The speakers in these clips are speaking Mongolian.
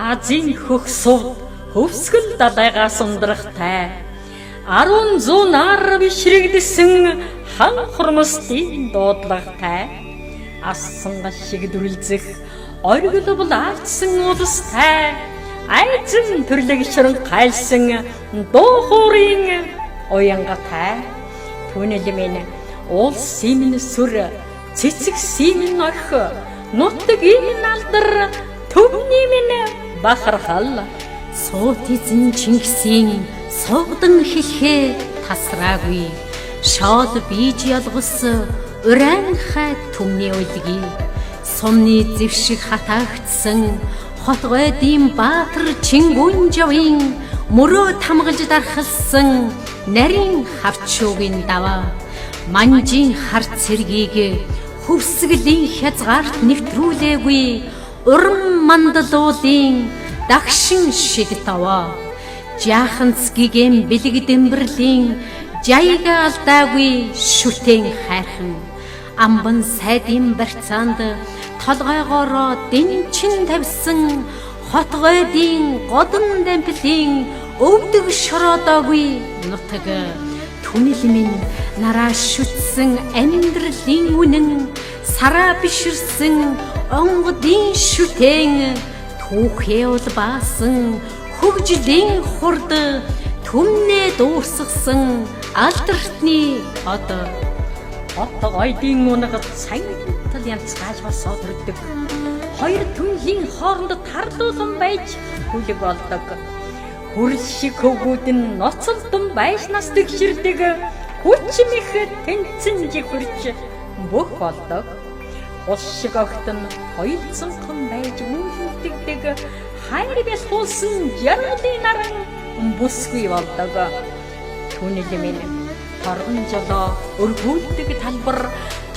Азийн хөгсөд хөвсгөл далайгаас ундрахтай 10 нар бишрэгдсэн хан хурмстын дуудлагатай асан шиг дүрлзэх оргил бол аалцсан улстай айзэн төрлөг ширэн гайлсан дуу хуурын уянгатай түүнэл минь улс симэн сүр цэцэг симэн орх нутаг имэн алдар төвний минь бахархал суут эзэн Чингисийн сувдан хэлхээ тасраагүй шоол бийж ялгус уран хай түмний үлгий сумны зэвшиг хатаагдсан хотгойдын баатар Чингүнжавын мөрөө тамгалж дархалсан нарийн хавчуугийн даваа манжийн харц сэргийг хөвсгөлийн хязгаарт нэвтрүүлээгүй уран мандалуулын дагшин шиг таваа жаахан цэгийн бэлэг дэмбэрлийн жаяга алдаагүй шүтэн хайрхан амбан сайдын барьцаанд толгойгоороо дэнчин тавьсан хотгойдын годон дамплын өвдөг шороодоогүй нутаг түнэл минь нараа шүтсэн амьдралын үнэн сараа биширсэн онгодын шүтэн түүхээ улбаасан хөгжлийн хурд түмнээ дуусгасан алдартны одоо ойдын унагад саянтал янцгааж босоод өрдөг хоёр түнлийн хооронд тарлуулан байж хүлэг болдог хүрл шиг хөвгүүд нь ноцолдон байшнаас тэгширдэг хүч мэх тэнцэн жихвэрч бүх болдог ус шиг огтон хоёрцонхон байж үлддэг хайр бэлхүүлсэн жаргалын наран бүсгүй болдог түүнэл минь торгон жолоо өргүүлдэг талбар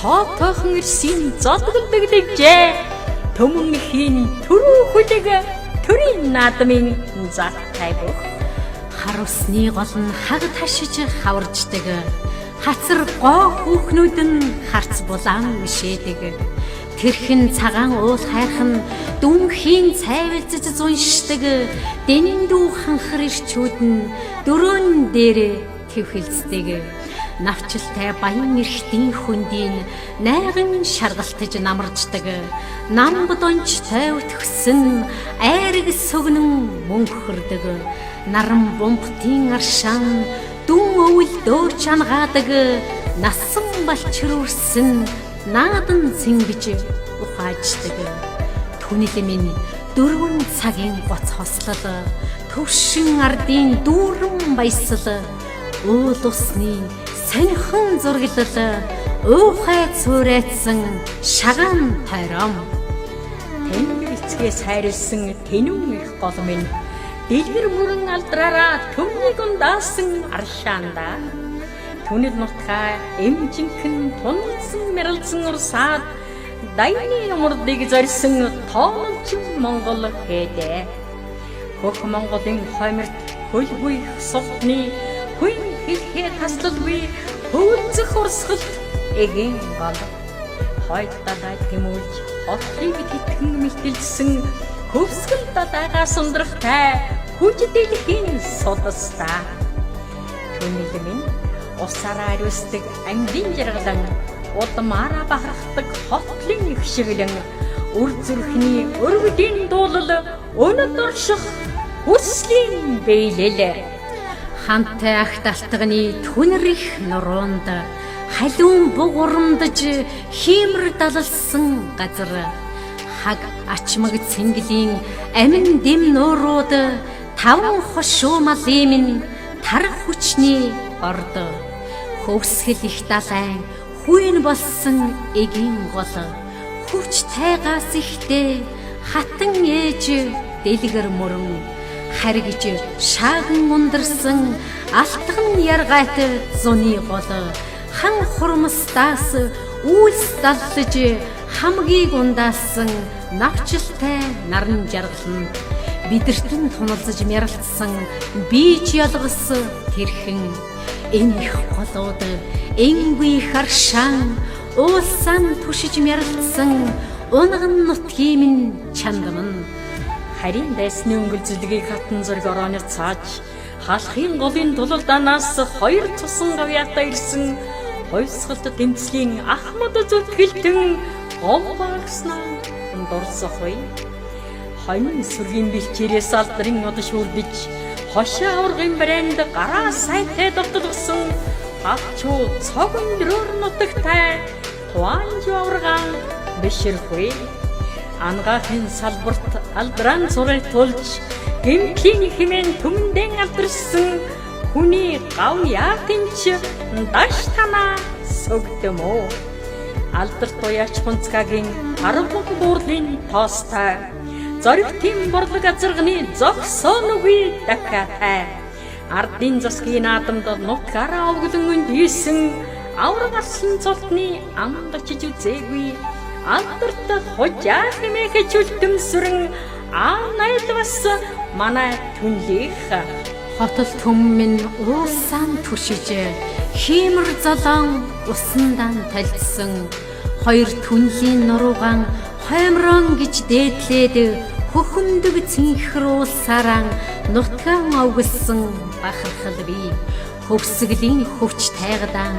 тоотойхон ирсийн зодголдог дэвжээ төмөн хийн төрөө хүлэг төрийн наадмын заттай бүх хар усны гол нь хаг ташиж хаварждаг хацар гоо хүүхнүүд нь харц булаан мишээдэг тэрхэн цагаан уул хайрхан дүнхийн цайвалцаж зуншдаг дэнэн дүү ханхар ирчүүд нь дөрөөн дээр твхэлцдэг навчлтай баян эрхтийн хүндийн найган шаргалтаж намарждаг нам бодончтой өтгсөн айраг сүгнэн мөнхөрдөг наран бомбтын аршаан дүн өвөл дөөр чангаадаг насан балчрүүрсэн наадан цэнгэж ухааждаг түнэл минь дөрвөн цагийн гоц хослол төвшин ардын дүүрэн баясал уул усны сонирхон зурглал уухай цуурайцсан шагаан тойром тэнгэр эцгээс хайрлсан тэнүүн их гол минь дэлгэр мөрөн алдраараа төмнийг ундаасан аршаанда түнэл нутгаа эмжинхэн тунсан мэрэлцэн урсаад дайны юмрдыг зорьсон тоомч Монгол хэдэ хөх Монголын хойморт хөлгүй сувтны хүн хэлхээ таслалгүй хөвөлцөх урсгалт эгийн гал хойд далай тэмүүлж хотлыг тэтгэн мэлтэлсэн хөвсгөл далайгаас ундрахтай хүч дэлхийн судастаа түнэл минь усараа ариусдаг ангийн жаргалан удмаараа бахархдаг хотлын их шиглэн үр зүрхний өргөдийн дуулал өнөд орших хүслийн бэйлэл хантай ахт алтганы түнэр их нуруунд халуун буг урамдаж хиймэр далалсан газар хаг ачмаг цэнгэлийн амин дэм нуурууд таван хошуу малын минь тарах хүчний орд хөвсгөл их далайн хүин болсон эгийн гол хүч тайгаас ихтэй хатан ээж дэлгэр мөрөн харгиж шааган ундарсан алтган яргайт зуны гол хан хурмстаас үйлс даллаж хамгийн ундаасан навчлтай наран жаргална бидэртэн туналзаж мяралцсан бийж ялгас тэрхэн энх голууд энгүй харшаан уусан түшиж мяралцсан унган нутгийн минь чандамн харин дайсны өнгөл зүлгийг хатан зург орооноор цааж хаалхын голын дулалдаанаас хоёр цусан гавьяатаа ирсэн хойсголт тэмцлийн ахмад зүтгэлтэн гол багснаа дурсахгүй. Хонь сүргийн бэлчээрээс алдрын удаж үрдэж хошоо аваргын брэнд гараа сайтай дурдлагсан авчуу цог өндрөөр нутагтай туанж аваргаан бишэрхгүй. Ангаахын салбарт алдран цурыг тулж гэмтлийн хэмээн түмэндэн алдарсан хүний гав яатынч даш танаа сөгдөмөө. Алдарт уяач хунцгагийн 10 буурлын тоостой зоригтын борлог азарганы зогсооногүй дахиатай ардын засгийн наадамд нутгаараа овглон өндийсэн аваргалсан цолтны амдачиж үзээгүй алдарт хожаа хэмээх чөлтөмсрэн найлбас манай түнлих хотол төммөн уусаан түшиж хиймэр золон усндан талдсан хоёр түнлийн нуруугаан хоймрон гэж дээдлээд хөхөндөг цэнхрүүлсаран нутгаан овгсон бахархал би хөвсглийн хөвч тайгадан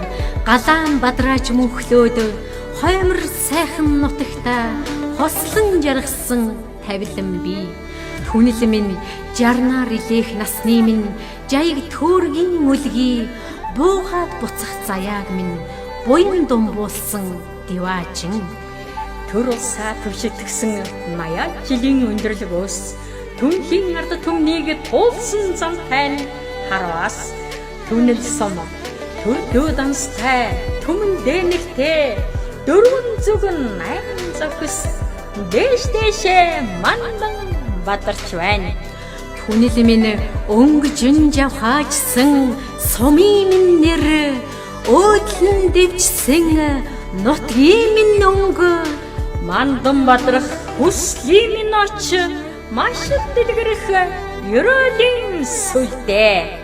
галаан бадрааж мөнхлөөд хоймор сайхан нутагта хослон жаргасан тавилан би түнэл минь жарнаар илээх насны минь жаяг төөргийн үлгий буугаад буцах заяаг минь буян думбуулсан диваачин төр улсаа төвшөлтгсөн 80 жилийн өндөрлөгөөс түнхийн ард түмнийг туулсан замтай харвас түнэл сом төр дөө данстай түмэн дэнэгтэй дөрвөн зүгэн 8 зохис дэштэшэ мандан бадарч байна. Түнэл минь өнгөжин жавхаажсан сумын минь нэр өөдлөн дэвчсэн нутгийн минь өнгө мандан бадрах хүслийн минь оч маш дэлгэрэх ерөөлийн сүлдээ